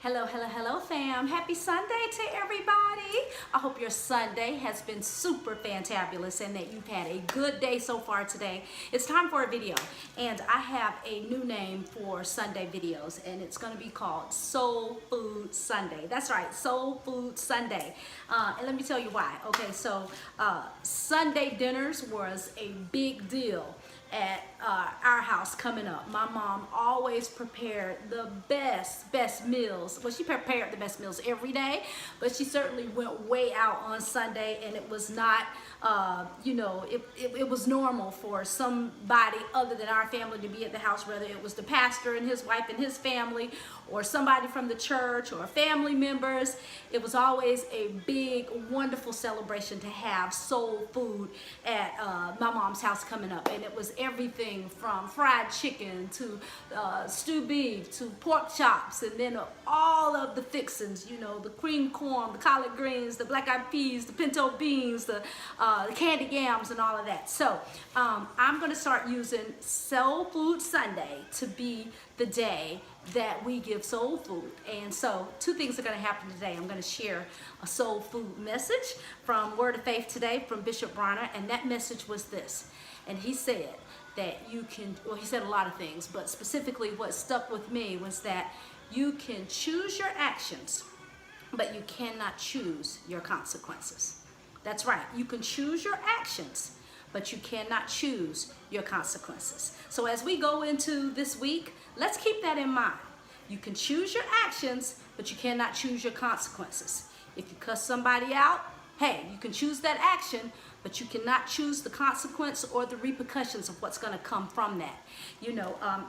Hello, fam. Happy Sunday to everybody. I hope your Sunday has been super fantabulous and that you've had a good day so far today. It's time for a video, and I have a new name for Sunday videos, and it's going to be called Soul Food Sunday. That's right, Soul Food Sunday. And let me tell you why. Okay, so Sunday dinners was a big deal at our house coming up. My mom always prepared the best meals. Well, she prepared the best meals every day, but she certainly went way out on Sunday, and it was not, it was normal for somebody other than our family to be at the house, whether it was the pastor and his wife and his family, or somebody from the church, or family members. It was always a big, wonderful celebration to have soul food at my mom's house coming up, and it was everything from fried chicken to stewed beef to pork chops, and then all of the fixings, the cream corn, the collard greens, the black eyed peas, the pinto beans, the candied yams, and all of that. So I'm going to start using Soul Food Sunday to be the day that we give soul food. And so two things are going to happen today. I'm going to share a soul food message from Word of Faith today from Bishop Bronner, and that message was this. And he said that you can, well, he said a lot of things, but specifically what stuck with me was that you can choose your actions, but you cannot choose your consequences. That's right, you can choose your actions, but you cannot choose your consequences. So as we go into this week, let's keep that in mind. You can choose your actions, but you cannot choose your consequences. If you cuss somebody out, hey, you can choose that action, but you cannot choose the consequence or the repercussions of what's going to come from that.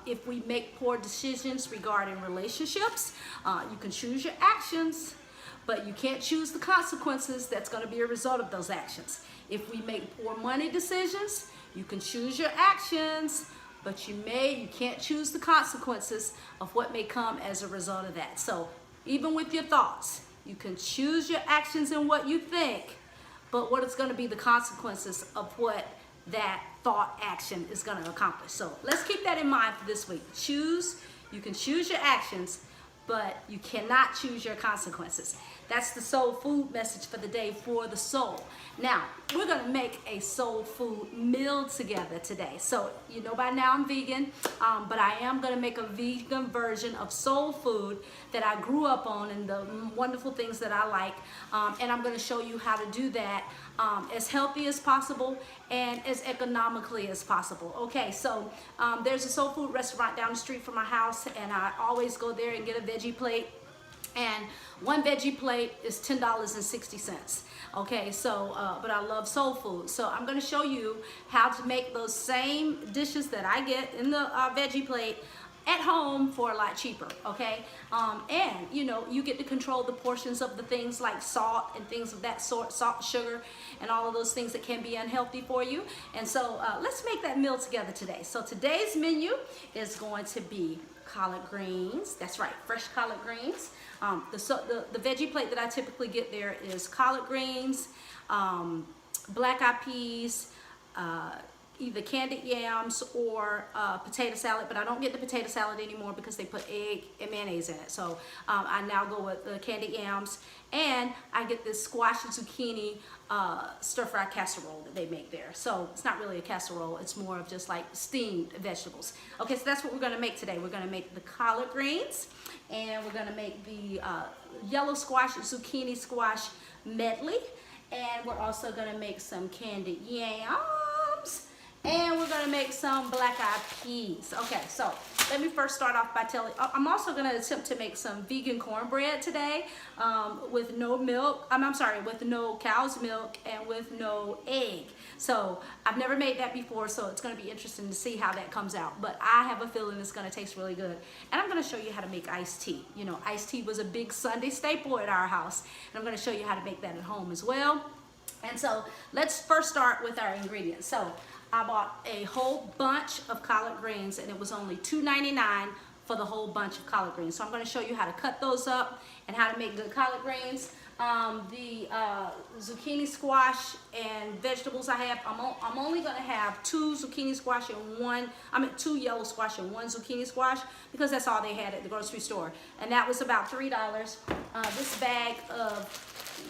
If we make poor decisions regarding relationships, you can choose your actions, but you can't choose the consequences that's going to be a result of those actions. If we make poor money decisions, you can choose your actions, but you can't choose the consequences of what may come as a result of that. So even with your thoughts, you can choose your actions and what you think, but what is going to be the consequences of what that thought action is going to accomplish. So let's keep that in mind for this week. You can choose your actions, but you cannot choose your consequences. That's the soul food message for the day for the soul. Now, we're going to make a soul food meal together today. So, by now I'm vegan, but I am going to make a vegan version of soul food that I grew up on and the wonderful things that I like. And I'm going to show you how to do that as healthy as possible and as economically as possible. Okay, so there's a soul food restaurant down the street from my house, and I always go there and get a veggie plate. And one veggie plate is $10.60. Okay, so, but I love soul food. So I'm going to show you how to make those same dishes that I get in the veggie plate at home for a lot cheaper, okay? And, you get to control the portions of the things like salt and things of that sort, salt, sugar, and all of those things that can be unhealthy for you. And so let's make that meal together today. So today's menu is going to be collard greens. That's right, fresh collard greens. The veggie plate that I typically get there is collard greens, black eyed peas, either candied yams or potato salad, but I don't get the potato salad anymore because they put egg and mayonnaise in it. So I now go with the candied yams, and I get this squash and zucchini stir-fry casserole that they make there. So it's not really a casserole, it's more of just like steamed vegetables. Okay, so that's what we're gonna make today. We're gonna make the collard greens, and we're gonna make the yellow squash and zucchini squash medley, and we're also gonna make some candied yams, and we're gonna make some black eyed peas. Okay, so let me first start off by I'm also gonna attempt to make some vegan cornbread today with no milk, with no cow's milk and with no egg. So I've never made that before, so it's gonna be interesting to see how that comes out. But I have a feeling it's gonna taste really good. And I'm gonna show you how to make iced tea. Iced tea was a big Sunday staple at our house, and I'm gonna show you how to make that at home as well. And so let's first start with our ingredients. So I bought a whole bunch of collard greens, and it was only $2.99 for the whole bunch of collard greens. So I'm going to show you how to cut those up and how to make good collard greens. the zucchini squash and vegetables I have, I'm only gonna have 2 zucchini squash and 2 yellow squash and 1 zucchini squash, because that's all they had at the grocery store, and that was about $3. This bag of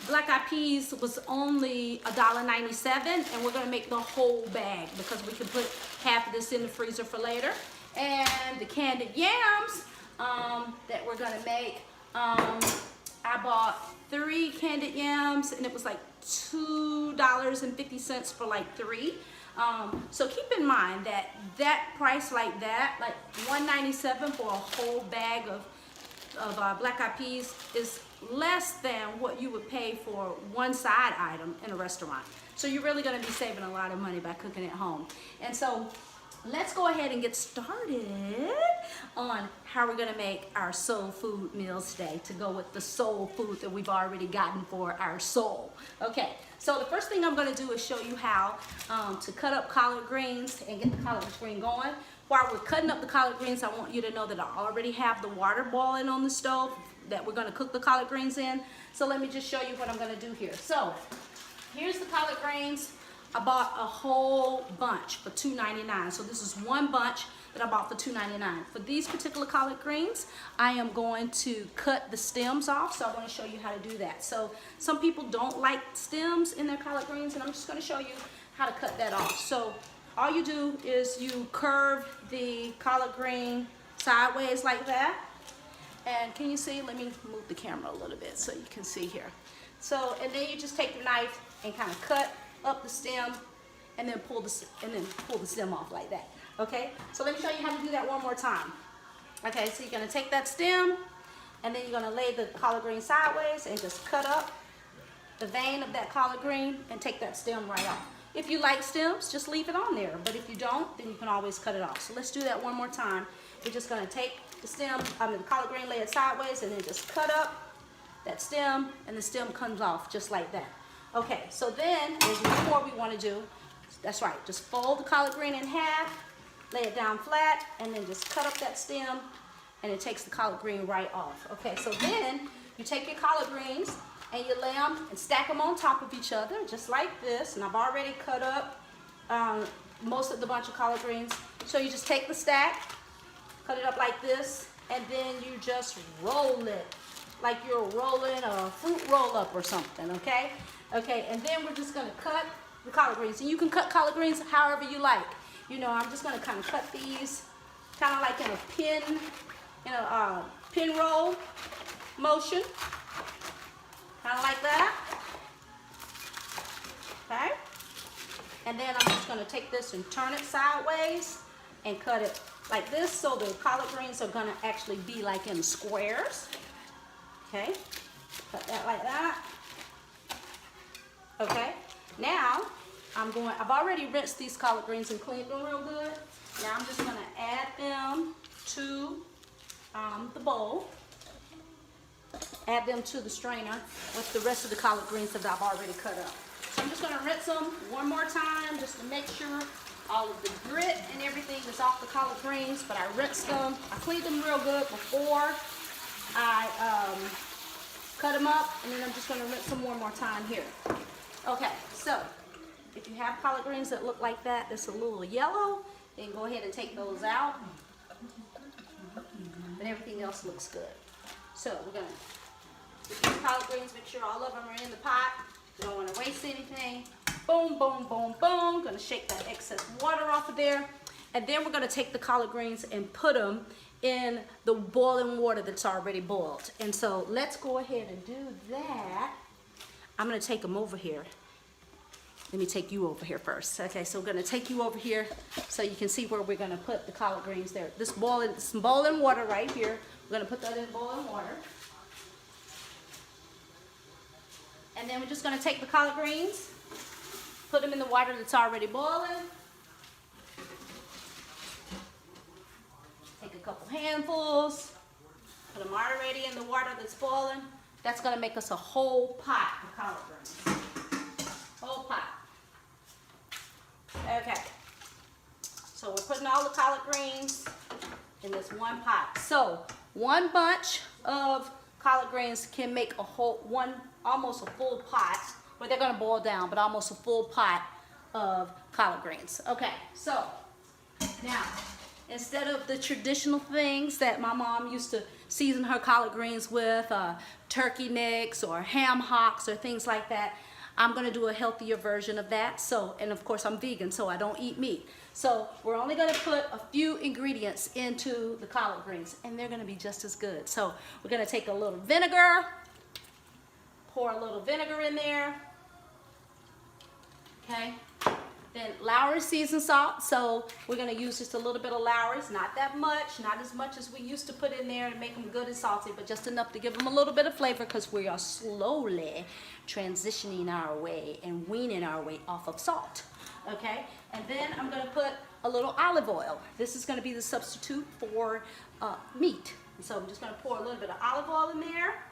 black eyed peas was only $1.97, and we're gonna make the whole bag because we can put half of this in the freezer for later. And the candied yams that we're gonna make, I bought 3 candied yams, and it was like $2.50 for like 3. So keep in mind that that price like that, like $1.97 for a whole bag of black eyed peas, is less than what you would pay for one side item in a restaurant. So you're really going to be saving a lot of money by cooking at home. And so let's go ahead and get started on how we're going to make our soul food meals today to go with the soul food that we've already gotten for our soul. Okay, so the first thing I'm going to do is show you how to cut up collard greens and get the collard green going. While we're cutting up the collard greens, I want you to know that I already have the water boiling on the stove that we're going to cook the collard greens in. So let me just show you what I'm going to do here. So here's the collard greens. I bought a whole bunch for $2.99. So this is one bunch that I bought for $2.99. For these particular collard greens, I am going to cut the stems off. So I want to show you how to do that. So some people don't like stems in their collard greens, and I'm just going to show you how to cut that off. So all you do is you curve the collard green sideways like that. And can you see? Let me move the camera a little bit so you can see here. So, and then you just take your knife and kind of cut up the stem, and then pull the stem off like that. Okay? So let me show you how to do that one more time. Okay, so you're gonna take that stem, and then you're gonna lay the collard green sideways and just cut up the vein of that collard green and take that stem right off. If you like stems, just leave it on there. But if you don't, then you can always cut it off. So let's do that one more time. We're just gonna take the stem, the collard green, lay it sideways, and then just cut up that stem, and the stem comes off just like that. Okay, so then there's one more we want to do. That's right, just fold the collard green in half, lay it down flat, and then just cut up that stem, and it takes the collard green right off. Okay, so then you take your collard greens and you lay them and stack them on top of each other, just like this. And I've already cut up most of the bunch of collard greens. So you just take the stack, cut it up like this, and then you just roll it like you're rolling a fruit roll up or something, okay? Okay, and then we're just gonna cut the collard greens. And you can cut collard greens however you like. You know, I'm just gonna kind of cut these kind of like in a pin roll motion, kind of like that, okay? And then I'm just gonna take this and turn it sideways and cut it like this, so the collard greens are gonna actually be like in squares. Okay, cut that like that. Okay, now I've already rinsed these collard greens and cleaned them real good. Now I'm just gonna add them to the bowl. Add them to the strainer with the rest of the collard greens that I've already cut up. So I'm just gonna rinse them one more time just to make sure all of the grit and everything is off the collard greens, but I rinsed them. I cleaned them real good before I cut them up, and then I'm just going to rinse them one more time here. Okay, so if you have collard greens that look like that, that's a little yellow, then go ahead and take those out. But everything else looks good. So we're going to get these collard greens, make sure all of them are in the pot. You don't want to waste anything. Boom, boom, boom, boom. Going to shake that excess water off of there. And then we're going to take the collard greens and put them in the boiling water that's already boiled. And so let's go ahead and do that. I'm going to take them over here. Let me take you over here first. Okay, so we're going to take you over here so you can see where we're going to put the collard greens there. This boiling water right here. We're going to put that in boiling water. And then we're just going to take the collard greens, put them in the water that's already boiling. Take a couple handfuls, put them already in the water that's boiling. That's going to make us a whole pot of collard greens. Whole pot. Okay. So we're putting all the collard greens in this one pot. So one bunch of collard greens can make a whole almost a full pot, where they're gonna boil down, but almost a full pot of collard greens. Okay, so now, instead of the traditional things that my mom used to season her collard greens with, turkey necks or ham hocks or things like that, I'm gonna do a healthier version of that. So, and of course I'm vegan, so I don't eat meat. So we're only gonna put a few ingredients into the collard greens, and they're gonna be just as good. So we're gonna take a little vinegar, pour a little vinegar in there, okay? Then Lowry seasoned salt, so we're gonna use just a little bit of Lowry's, not that much, not as much as we used to put in there to make them good and salty, but just enough to give them a little bit of flavor, because we are slowly transitioning our way and weaning our way off of salt, okay? And then I'm gonna put a little olive oil. This is gonna be the substitute for meat. So I'm just gonna pour a little bit of olive oil in there,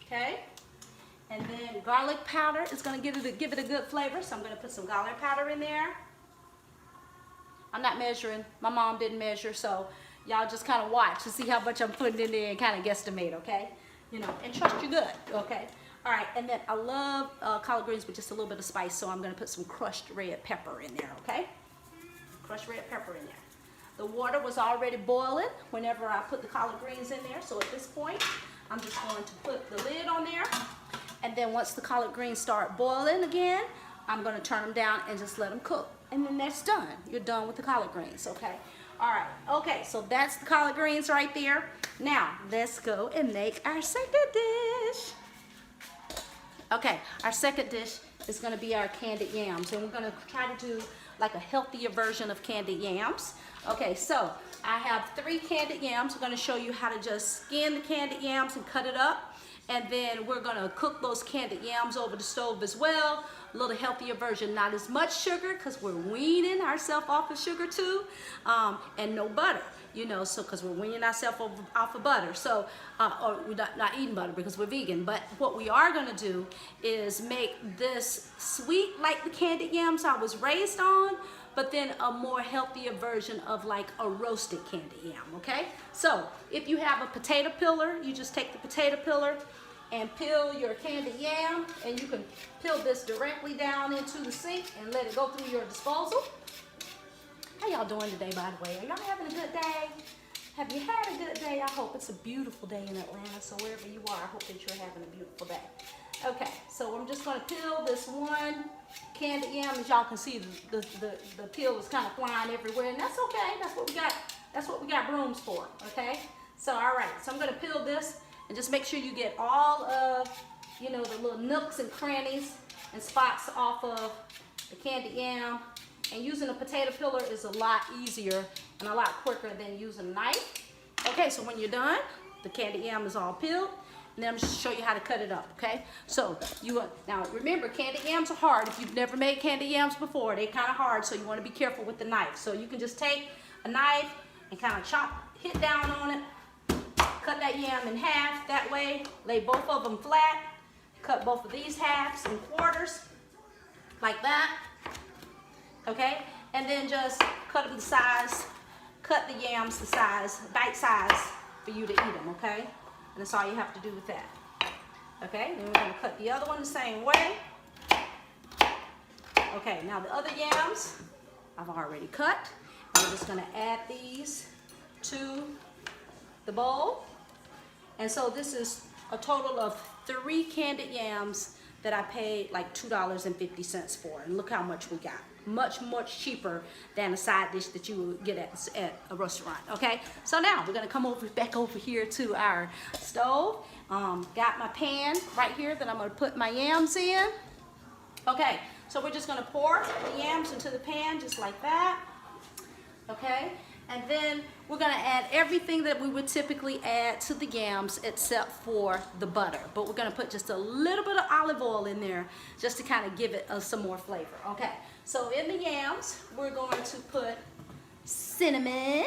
okay? And then garlic powder is going to give it a good flavor. So I'm going to put some garlic powder in there. I'm not measuring. My mom didn't measure, so y'all just kind of watch to see how much I'm putting in there and kind of guesstimate, okay? You know, and trust your gut, okay? All right, and then I love collard greens with just a little bit of spice, so I'm going to put some crushed red pepper in there, okay? Crushed red pepper in there. The water was already boiling whenever I put the collard greens in there, so at this point, I'm just going to put the lid on there. And then once the collard greens start boiling again, I'm gonna turn them down and just let them cook. And then that's done. You're done with the collard greens, okay? All right, okay, so that's the collard greens right there. Now, let's go and make our second dish. Okay, our second dish is gonna be our candied yams. And we're gonna try to do like a healthier version of candied yams. Okay, so I have 3 candied yams. We're gonna show you how to just skin the candied yams and cut it up. And then we're gonna cook those candied yams over the stove as well. A little healthier version, not as much sugar, because we're weaning ourselves off of sugar too, and no butter, you know, so because we're weaning ourselves off of butter. So, or we're not eating butter because we're vegan. But what we are gonna do is make this sweet like the candied yams I was raised on, but then a more healthier version of like a roasted candied yam, okay? So if you have a potato peeler, you just take the potato peeler and peel your candied yam, and you can peel this directly down into the sink and let it go through your disposal. How y'all doing today, by the way? Are y'all having a good day? Have you had a good day? I hope it's a beautiful day in Atlanta, so wherever you are, I hope that you're having a beautiful day. Okay, so I'm just gonna peel this one candied yam. As y'all can see, the peel is kind of flying everywhere, and that's okay. That's what we got. That's what we got brooms for. Okay. So all right. So I'm gonna peel this, and just make sure you get all of, you know, the little nooks and crannies and spots off of the candied yam. And using a potato peeler is a lot easier and a lot quicker than using a knife. Okay. So when you're done, the candied yam is all peeled. And then I'm just show you how to cut it up, okay? So now remember, candied yams are hard. If you've never made candied yams before, they're kind of hard, so you want to be careful with the knife. So you can just take a knife and kind of hit down on it, cut that yam in half that way, lay both of them flat, cut both of these halves in quarters, like that, okay? And then just cut them the size, cut the yams the size, bite size for you to eat them, okay? And that's all you have to do with that. Okay, then we're gonna cut the other one the same way. Okay, now the other yams I've already cut. And we're just gonna add these to the bowl. And so this is a total of 3 candied yams that I paid like $2.50 for. And look how much we got. Much, much cheaper than a side dish that you would get at a restaurant, okay? So now we're gonna come back over here to our stove. Got my pan right here that I'm gonna put my yams in. Okay, so we're just gonna pour the yams into the pan just like that, okay? And then we're gonna add everything that we would typically add to the yams except for the butter. But we're gonna put just a little bit of olive oil in there just to kind of give it some more flavor, okay? So in the yams, we're going to put cinnamon.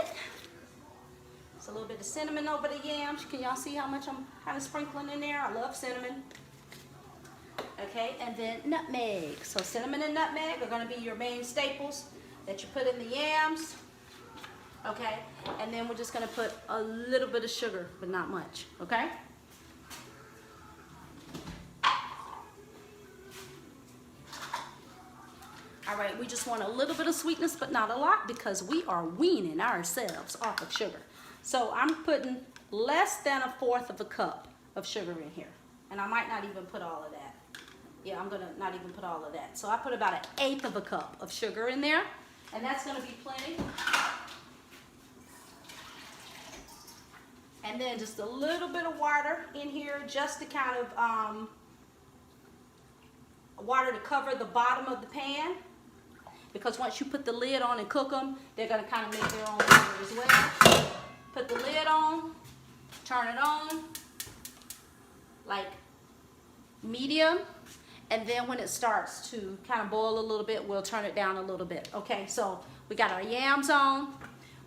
It's a little bit of cinnamon over the yams. Can y'all see how much I'm kind of sprinkling in there? I love cinnamon. Okay, and then nutmeg. So cinnamon and nutmeg are gonna be your main staples that you put in the yams. okay? And then we're just gonna put a little bit of sugar, but not much, okay? All right, we just want a little bit of sweetness, but not a lot, because we are weaning ourselves off of sugar. So I'm putting less than 1/4 cup of sugar in here. And I might not even put all of that. Yeah, I'm gonna not even put all of that. So I put about 1/8 cup of sugar in there, and that's gonna be plenty. And then just a little bit of water in here, just to kind of, water to cover the bottom of the pan. Because once you put the lid on and cook them, they're gonna kind of make their own water as well. Put the lid on, turn it on, like medium. And then when it starts to kind of boil a little bit, we'll turn it down a little bit. Okay, so we got our yams on,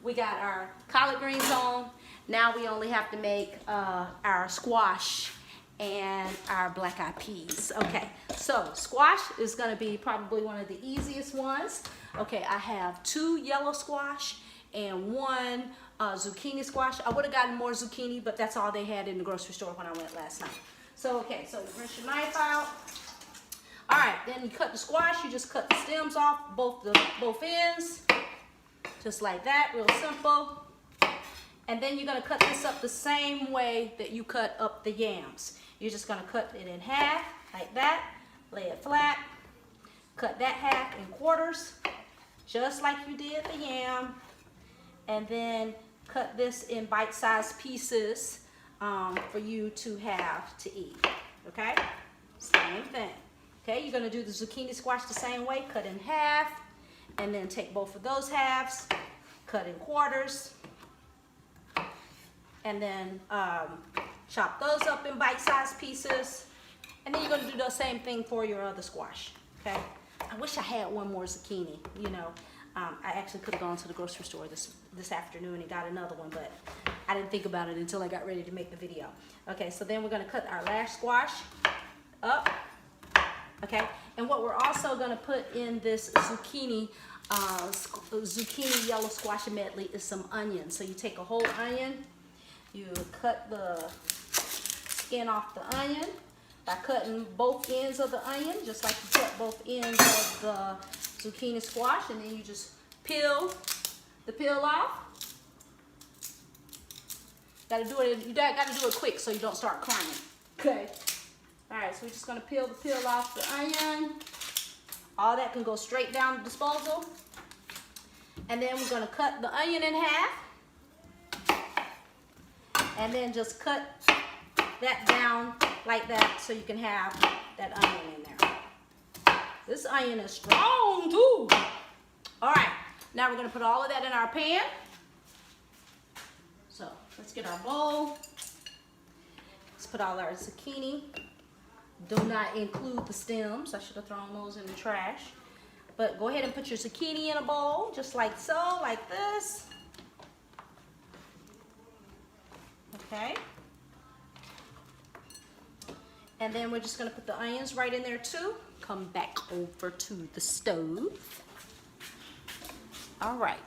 we got our collard greens on. Now we only have to make our squash and our black eyed peas. Okay, so squash is gonna be probably one of the easiest ones. Okay, I have 2 yellow squash and 1 zucchini squash. I would have gotten more zucchini, but that's all they had in the grocery store when I went last night. So, okay, so rinse your knife out. All right, then you cut the squash. You just cut the stems off, both ends, just like that, real simple. And then you're gonna cut this up the same way that you cut up the yams. You're just gonna cut it in half, like that, lay it flat, cut that half in quarters, just like you did the yam, and then cut this in bite-sized pieces for you to have to eat, okay? Same thing. Okay, you're gonna do the zucchini squash the same way, cut in half, and then take both of those halves, cut in quarters, and then chop those up in bite-sized pieces, and then you're gonna do the same thing for your other squash, okay? I wish I had one more zucchini, you know. I actually could have gone to the grocery store this afternoon and got another one, but I didn't think about it until I got ready to make the video. Okay, so then we're gonna cut our last squash up, okay? And what we're also gonna put in this zucchini yellow squash medley is some onions. So you take a whole onion, you cut the skin off the onion by cutting both ends of the onion, just like you cut both ends of the zucchini squash, and then you just peel the peel off. You gotta do it quick so you don't start crying. Okay. All right, so we're just gonna peel the peel off the onion. All that can go straight down the disposal. And then we're gonna cut the onion in half. And then just cut that down like that so you can have that onion in there. This onion is strong too. All right, now we're gonna put all of that in our pan. So let's get our bowl. Let's put all our zucchini. Do not include the stems. I should have thrown those in the trash. But go ahead and put your zucchini in a bowl, just like so, like this. Okay. And then we're just gonna put the onions right in there too. Come back over to the stove. All right.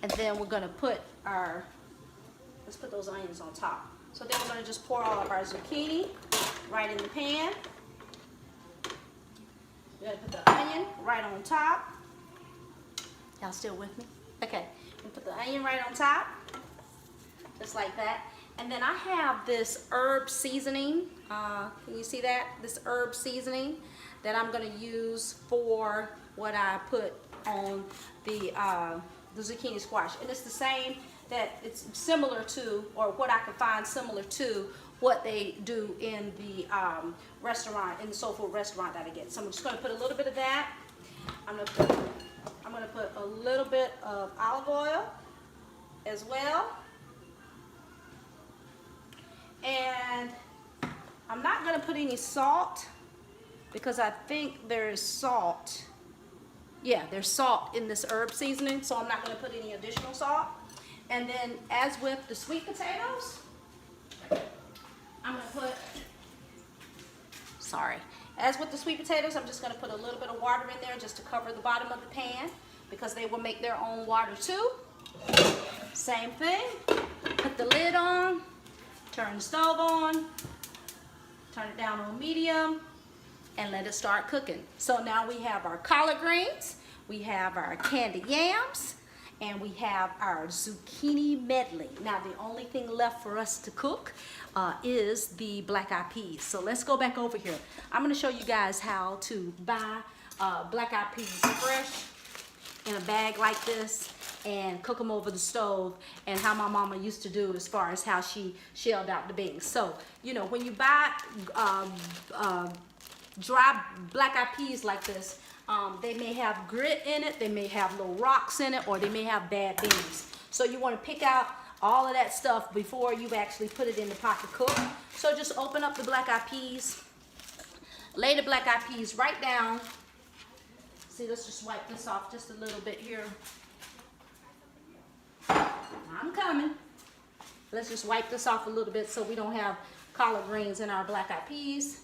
And then we're gonna put let's put those onions on top. So then we're gonna just pour all of our zucchini right in the pan. We're gonna put the onion right on top. Y'all still with me? Okay, we put the onion right on top, just like that. And then I have this herb seasoning. Can you see that? This herb seasoning that I'm gonna use for what I put on the zucchini squash. And it's the same, that it's similar to, or what I can find similar to what they do in the restaurant, in the soul food restaurant that I get. So I'm just gonna put a little bit of that. I'm gonna put a little bit of olive oil as well. And I'm not gonna put any salt because I think there's salt. Yeah, there's salt in this herb seasoning, so I'm not gonna put any additional salt. And then as with the sweet potatoes, as with the sweet potatoes, I'm just gonna put a little bit of water in there just to cover the bottom of the pan because they will make their own water too. Same thing, put the lid on, turn the stove on, turn it down on medium, and let it start cooking. So now we have our collard greens, we have our candied yams, and we have our zucchini medley. Now the only thing left for us to cook is the black eyed peas. So let's go back over here. I'm gonna show you guys how to buy black eyed peas fresh in a bag like this and cook them over the stove, and how my mama used to do as far as how she shelled out the beans. So, you know, when you buy dry black eyed peas like this, they may have grit in it, they may have little rocks in it, or they may have bad beans. So you want to pick out all of that stuff before you actually put it in the pot to cook. So just open up the black eyed peas, lay the black eyed peas right down. See, let's just wipe this off just a little bit here. I'm coming. Let's just wipe this off a little bit so we don't have collard greens in our black eyed peas.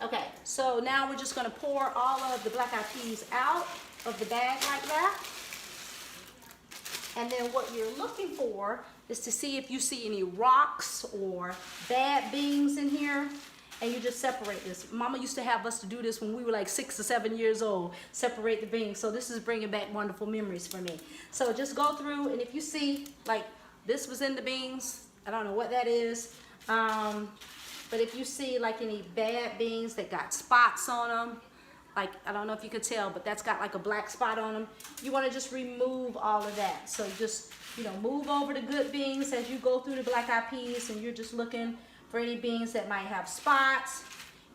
Okay, so now we're just gonna pour all of the black eyed peas out of the bag like that. And then what you're looking for is to see if you see any rocks or bad beans in here, and you just separate this. Mama used to have us to do this when we were like 6 or 7 years old, separate the beans. So this is bringing back wonderful memories for me. So just go through, and if you see like this was in the beans, I don't know what that is, but if you see like any bad beans that got spots on them, like I don't know if you could tell, but that's got like a black spot on them, you want to just remove all of that. So just, you know, move over the good beans as you go through the black eyed peas, and you're just looking for any beans that might have spots,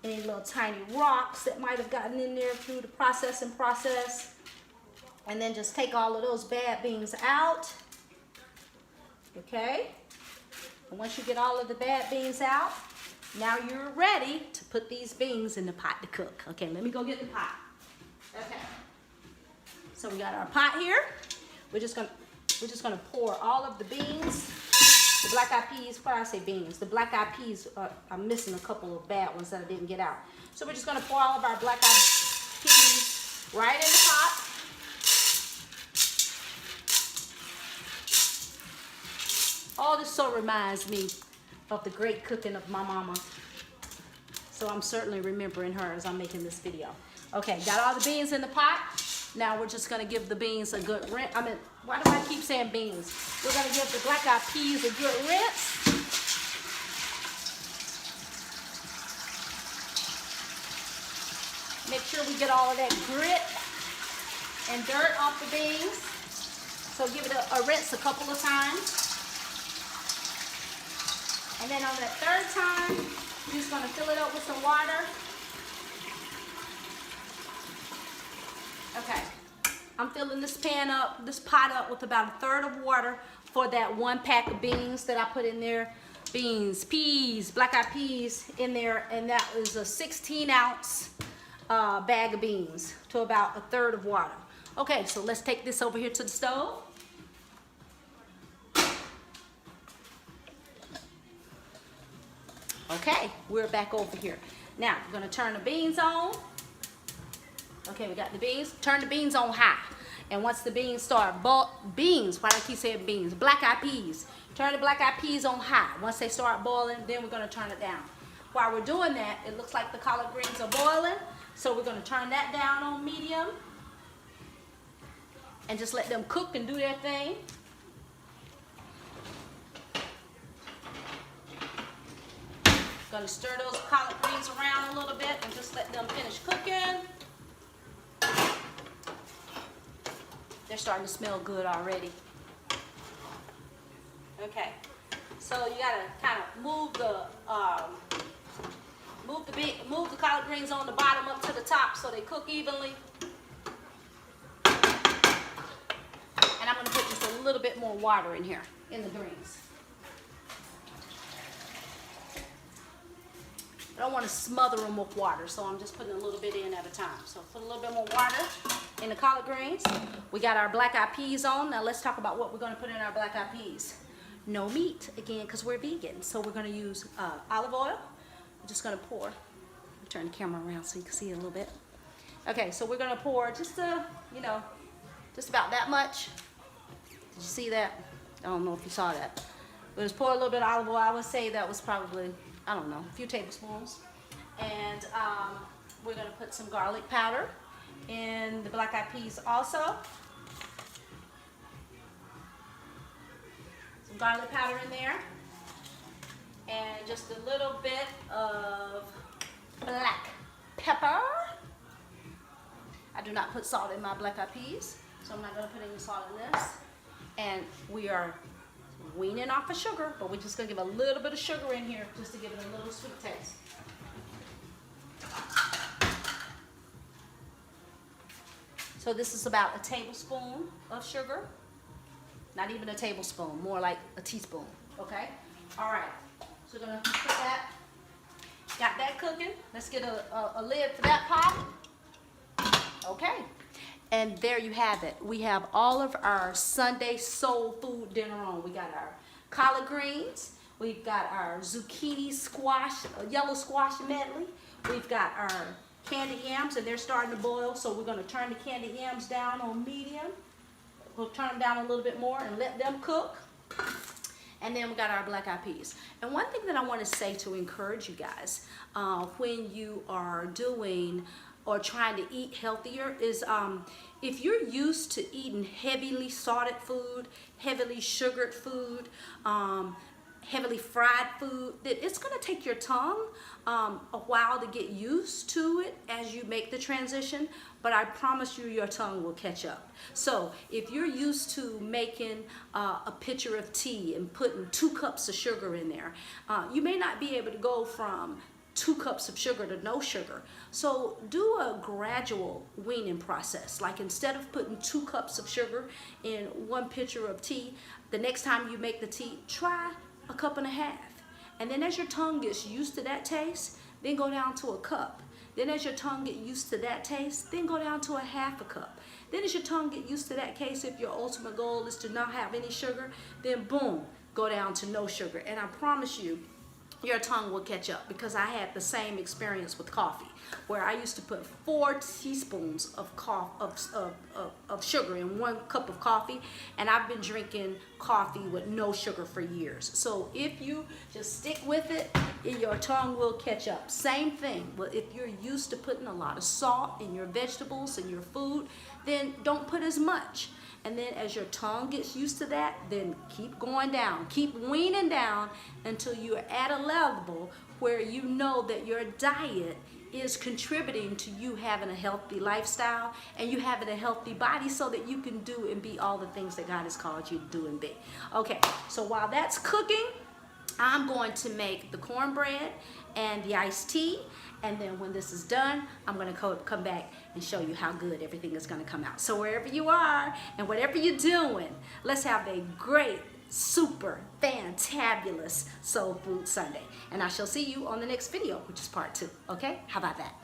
any little tiny rocks that might have gotten in there through the processing process. And then just take all of those bad beans out. Okay? And once you get all of the bad beans out, now you're ready to put these beans in the pot to cook. Okay, let me go get the pot. Okay. So we got our pot here. We're just gonna pour all of the beans. The black eyed peas, what did I say beans? The black eyed peas, I'm missing a couple of bad ones that I didn't get out. So we're just gonna pour all of our black eyed peas right in the pot. Oh, this so reminds me of the great cooking of my mama. So I'm certainly remembering her as I'm making this video. Okay, got all the beans in the pot. Now we're just gonna give the beans a good rinse. I mean, why do I keep saying beans? We're gonna give the black eyed peas a good rinse. Make sure we get all of that grit and dirt off the beans. So give it a rinse a couple of times. And then on that third time, you're just gonna fill it up with some water. Okay, I'm filling this pot up with about 1/3 of water for that 1 pack of beans that I put in there. Beans, peas, black eyed peas in there, and that was a 16-ounce bag of beans to about 1/3 of water. Okay, so let's take this over here to the stove. Okay, we're back over here. Now, we're gonna turn the beans on. Okay, we got the beans. Turn the beans on high. And once the beans start, why do I keep saying beans? Black eyed peas. Turn the black eyed peas on high. Once they start boiling, then we're gonna turn it down. While we're doing that, it looks like the collard greens are boiling. So we're gonna turn that down on medium. And just let them cook and do their thing. Gonna stir those collard greens around a little bit and just let them finish cooking. They're starting to smell good already. Okay, so you gotta kind of move the collard greens on the bottom up to the top so they cook evenly. And I'm gonna put just a little bit more water in here in the greens. I don't want to smother them with water, so I'm just putting a little bit in at a time. So put a little bit more water in the collard greens. We got our black eyed peas on. Now let's talk about what we're going to put in our black eyed peas. No meat, again, because we're vegan. So we're going to use olive oil. I'm just going to pour. Turn the camera around so you can see it a little bit. Okay, so we're going to pour just about that much. Did you see that? I don't know if you saw that. But just pour a little bit of olive oil. I would say that was probably, I don't know, a few tablespoons. And we're going to put some garlic powder in the black eyed peas also. Some garlic powder in there. And just a little bit of black pepper. I do not put salt in my black eyed peas, so I'm not going to put any salt in this. And we are weaning off of sugar, but we're just going to give a little bit of sugar in here just to give it a little sweet taste. So this is about a tablespoon of sugar. Not even a tablespoon, more like a teaspoon, okay? All right, so we're going to put that, got that cooking. Let's get a lid for that pot. Okay, and there you have it. We have all of our Sunday soul food dinner on. We got our collard greens. We've got our zucchini squash, yellow squash medley. We've got our candied yams, and they're starting to boil, so we're going to turn the candied yams down on medium. We'll turn them down a little bit more and let them cook. And then we got our black eyed peas. And one thing that I want to say to encourage you guys when you are doing or trying to eat healthier is if you're used to eating heavily salted food, heavily sugared food, heavily fried food, that it's going to take your tongue a while to get used to it as you make the transition, but I promise you your tongue will catch up. So if you're used to making a pitcher of tea and putting 2 cups of sugar in there, you may not be able to go from 2 cups of sugar to no sugar. So do a gradual weaning process. Like instead of putting 2 cups of sugar in 1 pitcher of tea, the next time you make the tea, try a 1.5 cups. And then as your tongue gets used to that taste, then go down to 1 cup. Then as your tongue gets used to that taste, then go down to 1/2 cup. Then as your tongue gets used to that case, if your ultimate goal is to not have any sugar, then boom, go down to no sugar. And I promise you, your tongue will catch up, because I had the same experience with coffee, where I used to put 4 teaspoons of sugar in 1 cup of coffee, and I've been drinking coffee with no sugar for years. So if you just stick with it, your tongue will catch up. Same thing, but if you're used to putting a lot of salt in your vegetables and your food, then don't put as much. And then as your tongue gets used to that, then keep going down. Keep weaning down until you're at a level where you know that your diet is contributing to you having a healthy lifestyle and you having a healthy body so that you can do and be all the things that God has called you to do and be. Okay, so while that's cooking, I'm going to make the cornbread and the iced tea. And then when this is done, I'm going to come back and show you how good everything is going to come out. So wherever you are and whatever you're doing, let's have a great, super, fantabulous Soul Food Sunday. And I shall see you on the next video, which is part 2. Okay? How about that?